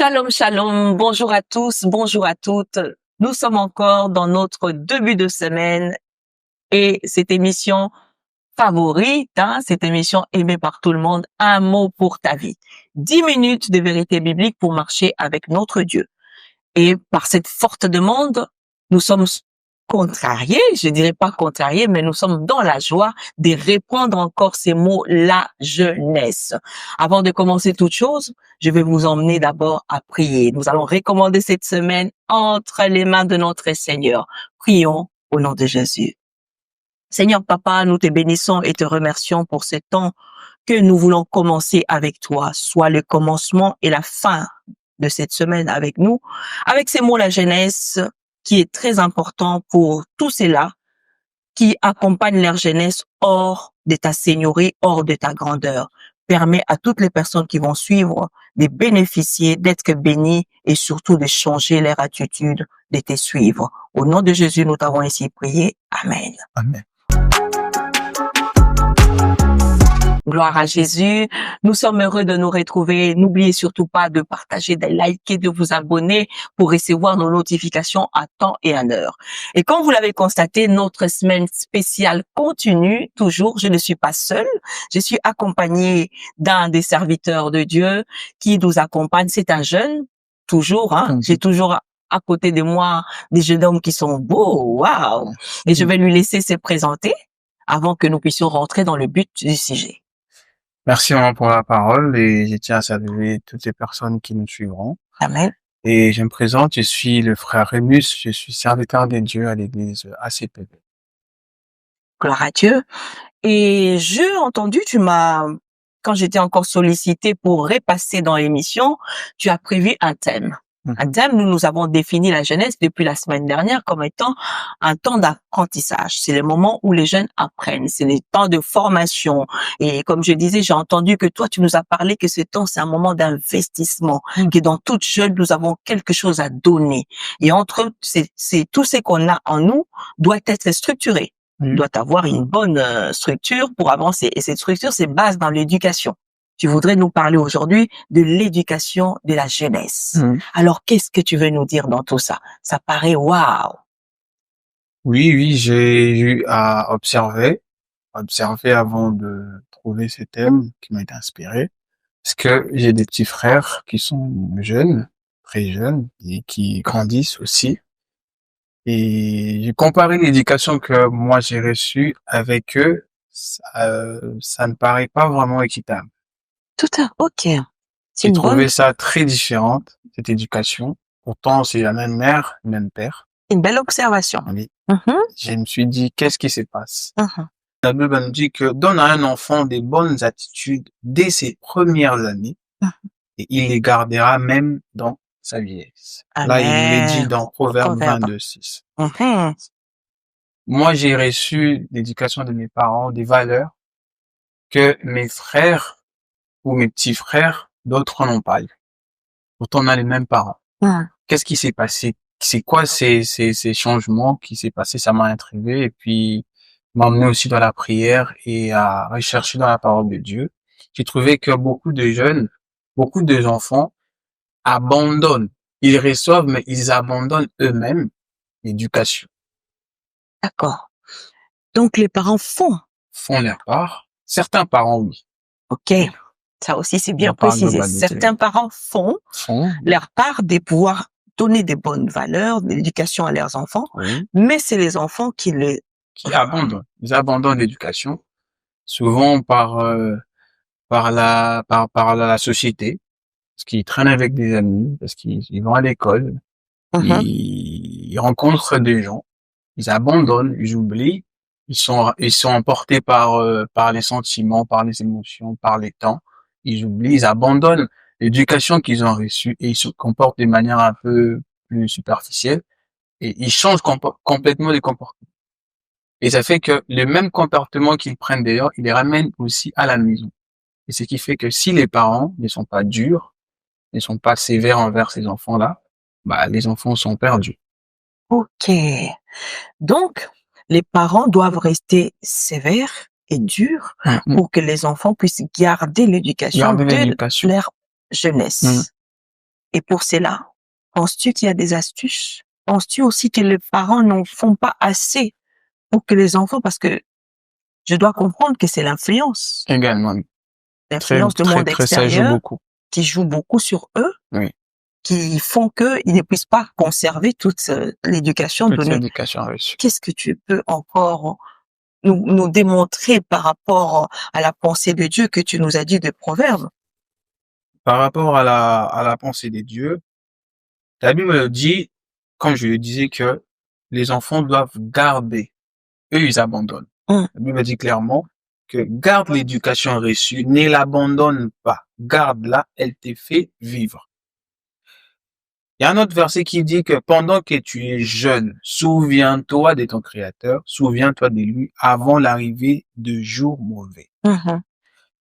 Shalom, shalom. Bonjour à tous, bonjour à toutes. Nous sommes encore dans notre début de semaine et cette émission favorite, cette émission aimée par tout le monde, un mot pour ta vie. 10 minutes de vérité biblique pour marcher avec notre Dieu. Et par cette forte demande, nous sommes contrariés, je dirais pas contrariés, mais nous sommes dans la joie de répondre encore ces mots, la jeunesse. Avant de commencer toute chose, je vais vous emmener d'abord à prier. Nous allons recommander cette semaine entre les mains de notre Seigneur. Prions au nom de Jésus. Seigneur Papa, nous te bénissons et te remercions pour ce temps que nous voulons commencer avec toi, soit le commencement et la fin de cette semaine avec nous, avec ces mots la jeunesse, qui est très important pour tous ceux-là qui accompagnent leur jeunesse hors de ta seigneurie, hors de ta grandeur. Permet à toutes les personnes qui vont suivre de bénéficier, d'être bénies et surtout de changer leur attitude, de te suivre. Au nom de Jésus, nous t'avons ainsi prié. Amen. Amen. Gloire à Jésus. Nous sommes heureux de nous retrouver. N'oubliez surtout pas de partager, de liker, de vous abonner pour recevoir nos notifications à temps et à l'heure. Et comme vous l'avez constaté, notre semaine spéciale continue toujours. Je ne suis pas seule. Je suis accompagnée d'un des serviteurs de Dieu qui nous accompagne. C'est un jeune, toujours. J'ai toujours à côté de moi des jeunes hommes qui sont beaux. Waouh! Et je vais lui laisser se présenter avant que nous puissions rentrer dans le but du sujet. Merci maman pour la parole et je tiens à saluer toutes les personnes qui nous suivront. Amen. Et je me présente, je suis le frère Rémus, je suis serviteur de Dieu à l'église ACPV. Gloire à Dieu. Et j'ai entendu, quand j'étais encore sollicité pour repasser dans l'émission, tu as prévu un thème. Un thème, nous avons défini la jeunesse depuis la semaine dernière comme étant un temps d'apprentissage. C'est le moment où les jeunes apprennent. C'est le temps de formation. Et comme je disais, j'ai entendu que toi, tu nous as parlé que ce temps, c'est un moment d'investissement. Que dans toute jeune, nous avons quelque chose à donner. Et entre eux, c'est tout ce qu'on a en nous doit être structuré. Doit avoir une bonne structure pour avancer. Et cette structure, c'est base dans l'éducation. Tu voudrais nous parler aujourd'hui de l'éducation de la jeunesse. Alors, qu'est-ce que tu veux nous dire dans tout ça? Ça paraît waouh. Oui, j'ai eu à observer avant de trouver ce thème qui m'a été inspiré. Parce que j'ai des petits frères qui sont jeunes, très jeunes, et qui grandissent aussi. Et j'ai comparé l'éducation que moi j'ai reçue avec eux, ça ne paraît pas vraiment équitable. Ok. J'ai trouvé ça très différente, cette éducation. Pourtant, c'est la même mère, le même père. Une belle observation. Oui. Je me suis dit, qu'est-ce qui se passe? La Bible nous dit que donne à un enfant des bonnes attitudes dès ses premières années et il les gardera même dans sa vieillesse. Amen. Là, il est dit dans Proverbe 22:6. Moi, j'ai reçu l'éducation de mes parents, des valeurs que mes frères ou mes petits frères, d'autres n'ont pas eu. Pourtant, on a les mêmes parents. Qu'est-ce qui s'est passé? C'est quoi ces changements qui s'est passé? Ça m'a intrigué et puis m'a emmené aussi dans la prière et à rechercher dans la parole de Dieu. J'ai trouvé que beaucoup de jeunes, beaucoup de enfants abandonnent. Ils reçoivent, mais ils abandonnent eux-mêmes l'éducation. D'accord. Donc, les parents font leur part. Certains parents, oui. Ok. Ça aussi, c'est bien précisé. Certains parents font leur part de pouvoir donner des bonnes valeurs, de l'éducation à leurs enfants, mais c'est les enfants qui abandonnent. Ils abandonnent l'éducation, souvent par la société, parce qu'ils traînent avec des amis, parce qu'ils vont à l'école, ils rencontrent des gens, ils abandonnent, ils oublient, ils sont emportés par les sentiments, par les émotions, par les temps, ils oublient, ils abandonnent l'éducation qu'ils ont reçue et ils se comportent de manière un peu plus superficielle et ils changent complètement les comportements. Et ça fait que le même comportement qu'ils prennent d'ailleurs, ils les ramènent aussi à la maison. Et ce qui fait que si les parents ne sont pas durs, ne sont pas sévères envers ces enfants-là, les enfants sont perdus. Ok. Donc, les parents doivent rester sévères et durs pour que les enfants puissent garder l'éducation de leur jeunesse. Et pour cela, penses-tu qu'il y a des astuces? Penses-tu aussi que les parents n'en font pas assez pour que les enfants, parce que je dois comprendre que c'est l'influence, Également. l'influence du monde Très, ça joue extérieur beaucoup. qui joue beaucoup sur eux, Oui. qui font qu'ils ne puissent pas conserver toute l'éducation Toute donnée. l'éducation reçue. Qu'est-ce que tu peux encore nous démontrer par rapport à la pensée de Dieu que tu nous as dit de Proverbes? Par rapport à la pensée des dieux, la Bible me dit, comme je le disais, que les enfants doivent garder. Eux, ils abandonnent. Hum. La Bible dit clairement que garde l'éducation reçue, ne l'abandonne pas. Garde-la, elle te fait vivre. Il y a un autre verset qui dit que pendant que tu es jeune, souviens-toi de ton Créateur, souviens-toi de lui avant l'arrivée de jours mauvais. Mhm.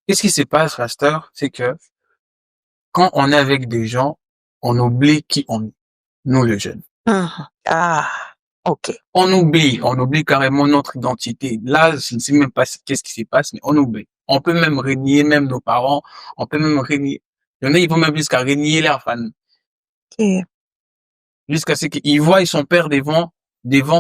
Qu'est-ce qui se passe, pasteur? C'est que quand on est avec des gens, on oublie qui on est, nous les jeunes. Mhm. Ah, ok. On oublie carrément notre identité. Là, je ne sais même pas qu'est-ce qui se passe, mais on oublie. On peut même renier même nos parents, on peut même renier. Il y en a, ils vont même jusqu'à renier leur famille. Ok. Jusqu'à ce qu'il voit son père devant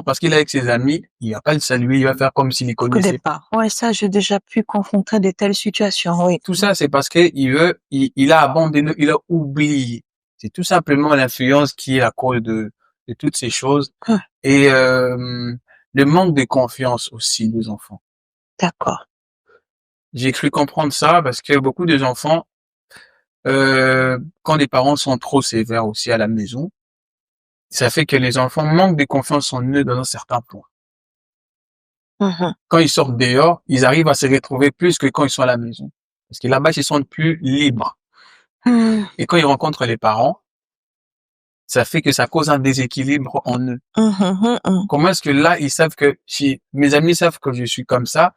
parce qu'il est avec ses amis, il va pas le saluer, il va faire comme s'il les Au connaissait. départ. Ouais, ça, j'ai déjà pu confronter de telles situations, oui. Tout ça, c'est parce que il a abandonné, il a oublié. C'est tout simplement l'influence qui est à cause de toutes ces choses. Hum. Et, le manque de confiance aussi des enfants. D'accord. J'ai cru comprendre ça parce que beaucoup des enfants, quand les parents sont trop sévères aussi à la maison, ça fait que les enfants manquent de confiance en eux dans un certain point. Mhm. Quand ils sortent dehors, ils arrivent à se retrouver plus que quand ils sont à la maison. Parce que là-bas, ils se sentent plus libres. Mhm. Et quand ils rencontrent les parents, ça fait que ça cause un déséquilibre en eux. Mhm. Mhm. Comment est-ce que là, ils savent que, si mes amis savent que je suis comme ça,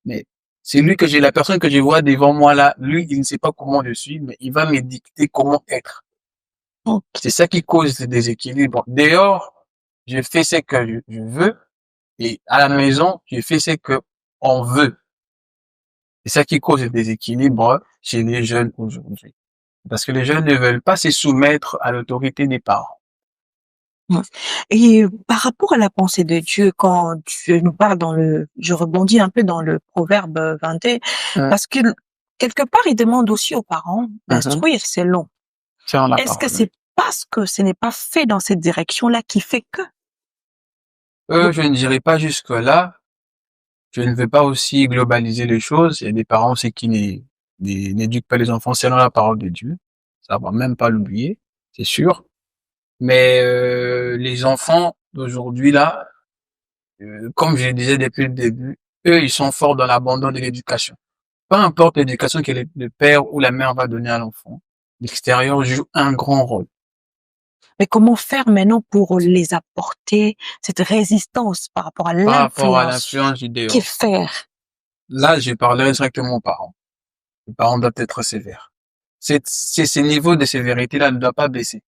mais c'est lui que j'ai, la personne que je vois devant moi là, lui, il ne sait pas comment je suis, mais il va me dicter comment être. Ok. C'est ça qui cause ce déséquilibre. Dehors, je fais ce que je veux, et à la maison, je fais ce que on veut. C'est ça qui cause le déséquilibre chez les jeunes aujourd'hui. Parce que les jeunes ne veulent pas se soumettre à l'autorité des parents. Et par rapport à la pensée de Dieu, quand tu nous parles je rebondis un peu dans le Proverbe 21, parce que quelque part, il demande aussi aux parents d'instruire, c'est long. C'est en la Est-ce que parole. c'est parce que ce n'est pas fait dans cette direction-là qui fait que? Je ne dirais pas jusque-là. Je ne veux pas aussi globaliser les choses. Il y a des parents aussi qui n'éduquent pas les enfants selon la parole de Dieu. Ça va même pas l'oublier, c'est sûr. Mais les enfants d'aujourd'hui là, comme je le disais depuis le début, eux ils sont forts dans l'abandon de l'éducation. Peu importe l'éducation que le père ou la mère va donner à l'enfant, l'extérieur joue un grand rôle. Mais comment faire maintenant pour les apporter cette résistance par rapport à Par rapport à l'influence? l'influence du Que dehors. faire? Là, je parlerai directement aux parents. Les parents doivent être sévères. Ces niveaux de sévérité-là ne doivent pas baisser.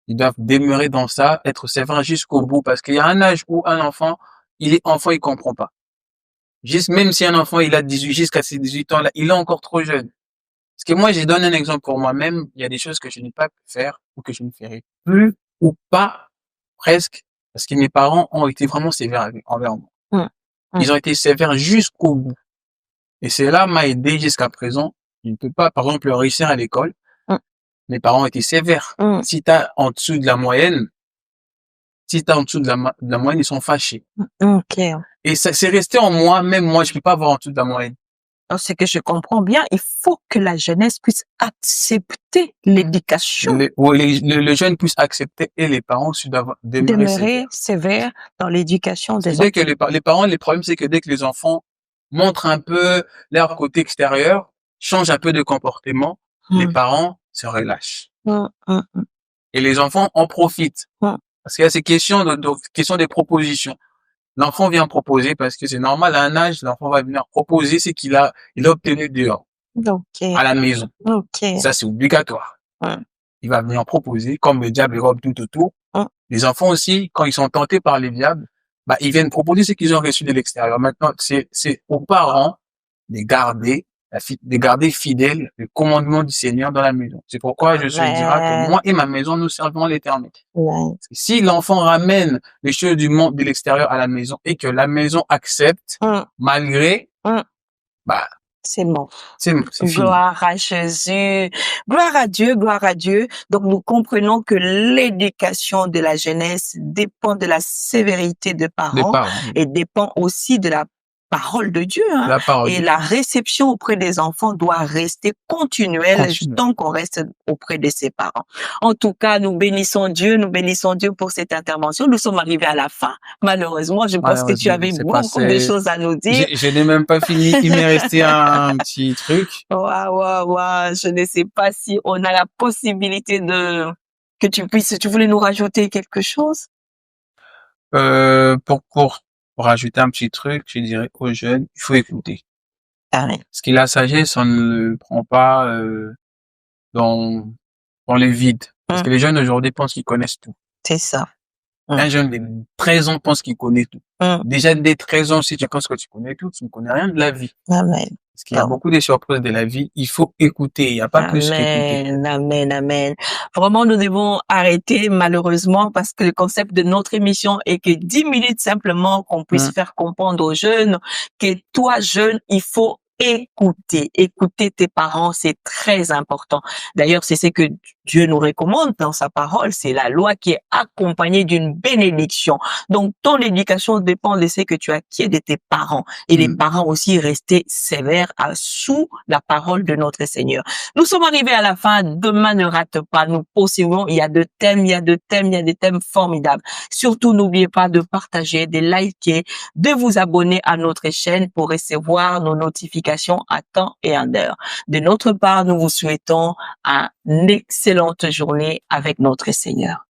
Ils doivent demeurer dans ça, être sévères jusqu'au bout, parce qu'il y a un âge où un enfant, il est enfant, il comprend pas. Juste, même si un enfant, il a 18, jusqu'à ses 18 ans, là, il est encore trop jeune. Parce que moi, je donne un exemple pour moi-même. Il y a des choses que je n'ai pas pu faire, ou que je ne ferai plus, ou pas, presque, parce que mes parents ont été vraiment sévères envers moi. Ils ont été sévères jusqu'au bout. Et cela m'a aidé jusqu'à présent. Je ne peux pas, par exemple, réussir à l'école. Mes parents ont été sévères. Si t'as en dessous de la moyenne, ils sont fâchés. Ok. Et ça, c'est resté en moi, même moi, je peux pas avoir en dessous de la moyenne. Alors, c'est que je comprends bien, il faut que la jeunesse puisse accepter l'éducation. Le jeune puisse accepter et les parents doivent demeurer sévères dans l'éducation des dès enfants. que les parents, le problème, c'est que dès que les enfants montrent un peu leur côté extérieur, changent un peu de comportement, les parents se relâchent. Et les enfants en profitent. Parce qu'il y a ces questions questions des propositions. L'enfant vient proposer parce que c'est normal, à un âge, l'enfant va venir proposer ce qu'il a obtenu dehors. À la maison. Ça, c'est obligatoire. Il va venir proposer, comme le diable robe tout autour. Les enfants aussi, quand ils sont tentés par les diables, ils viennent proposer ce qu'ils ont reçu de l'extérieur. Maintenant, c'est aux parents de garder de garder fidèle le commandement du Seigneur dans la maison. C'est pourquoi je se dira que moi et ma maison, nous servons l'Éternel. Si l'enfant ramène les choses du monde, de l'extérieur à la maison et que la maison accepte, malgré, bah, c'est bon. C'est fini. Gloire à Jésus. Gloire à Dieu, gloire à Dieu. Donc, nous comprenons que l'éducation de la jeunesse dépend de la sévérité des parents et dépend aussi de la parole de Dieu. Hein. La parole et la réception auprès des enfants doit rester continuelle tant qu'on reste auprès de ses parents. En tout cas, nous bénissons Dieu pour cette intervention. Nous sommes arrivés à la fin. Malheureusement, je pense que tu avais beaucoup de choses à nous dire. Je n'ai même pas fini. Il m'est resté un petit truc. Waouh. Je ne sais pas si on a la possibilité que tu voulais nous rajouter quelque chose? Pour rajouter un petit truc, je dirais aux jeunes, il faut écouter. Amen. Parce que la sagesse, on ne le prend pas dans les vides. Parce que les jeunes aujourd'hui pensent qu'ils connaissent tout. C'est ça. Un jeune de 13 ans pense qu'il connaît tout. Déjà, dès 13 ans, si tu penses que tu connais tout, tu ne connais rien de la vie. Amen. Parce qu'il y a beaucoup de surprises de la vie. Il faut écouter. Il n'y a pas plus qu'écouter. Amen. Vraiment, nous devons arrêter, malheureusement, parce que le concept de notre émission est que 10 minutes simplement qu'on puisse faire comprendre aux jeunes que toi, jeune, il faut écouter tes parents, c'est très important. D'ailleurs, c'est ce que Dieu nous recommande dans sa parole, c'est la loi qui est accompagnée d'une bénédiction. Donc, ton éducation dépend de ce que tu acquiers de tes parents. Et les parents aussi rester sévères sous la parole de notre Seigneur. Nous sommes arrivés à la fin. Demain, ne rate pas. Nous poursuivons. Il y a des thèmes formidables. Surtout, n'oubliez pas de partager, de liker, de vous abonner à notre chaîne pour recevoir nos notifications à temps et en heure. De notre part, nous vous souhaitons une excellente journée avec notre Seigneur.